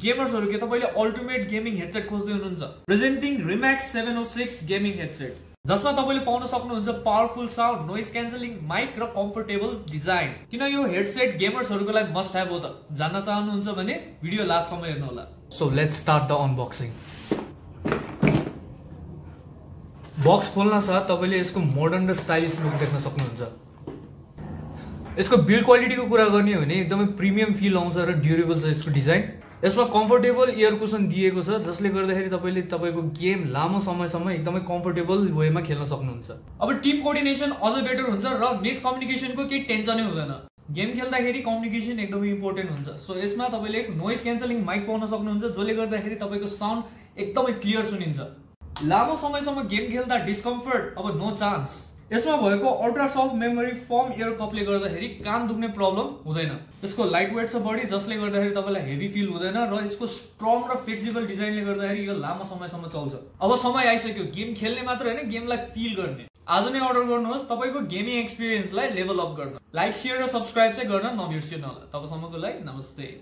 गेमर्सहरु के तपाईले ultimate gaming headset खोज्दै हुनुहुन्छ प्रेजेन्टिङ रिम्याक्स 706 गेमिङ हेडसेट जसमा तपाईले पाउन सक्नुहुन्छ powerful sound noise cancelling mic र कम्फर्टेबल डिजाइन किन यो हेडसेट गेमर्सहरुको लागि मस्ट हैव हो त जान्न चाहनुहुन्छ भने भिडियो लास्ट सम्म हेर्नु होला so let's start the unboxing box खोल्न साथ तपाईले यसको मोडर्न र स्टाइलिश लुक देख्न सक्नुहुन्छ यसको बिल्ड क्वालिटीको कुरा गर्ने हो भने एकदमै प्रिमियम फिल आउँछ र ड्युरेबल छ यसको डिजाइन यसमा कम्फर्टेबल एयर कुसन दिएको छ जसले गर्दाखेरि तपाईले तपाईको गेम लामो समयसम्म एकदमै कम्फर्टेबल वेमा खेल्न सक्नुहुन्छ अब टिम कोअर्डिनेसन अझ बेटर हुन्छ र मिसकम्युनिकेसनको केही टेन्सनै हुँदैन गेम खेल्दाखेरि कम्युनिकेसन एकदमै इम्पोर्टेन्ट हुन्छ सो यसमा तपाईले एक नोइज क्यान्सलिङ माइक पाउन सक्नुहुन्छ जसले गर्दाखेरि तपाईको साउन्ड एकदमै क्लियर सुनिन्छ लामो समयसम्म गेम खेल्दा डिस्कम्फर्ट अब नो चान्स यसमा भएको ultra soft memory foam air कपले गर्दाखेरि कान दुख्ने प्रब्लम हुँदैन यसको लाइट वेट छ बडी जसले गर्दाखेरि तपाईलाई हेभी फिल हुँदैन र यसको स्ट्रङ र फ्लेक्सिबल डिजाइनले गर्दाखेरि यो लामो समयसम्म चल्छ अब समय आइसक्यो गेम खेल्ने मात्र हैन गेमलाई फिल गर्ने आज नै अर्डर गर्नुहोस् तपाईको गेमिङ एक्सपिरियन्सलाई लेभल अप गर्न लाइक शेयर र सब्स्क्राइब चाहिँ गर्न नबिर्सिनु होला तबसम्मको लागि नमस्ते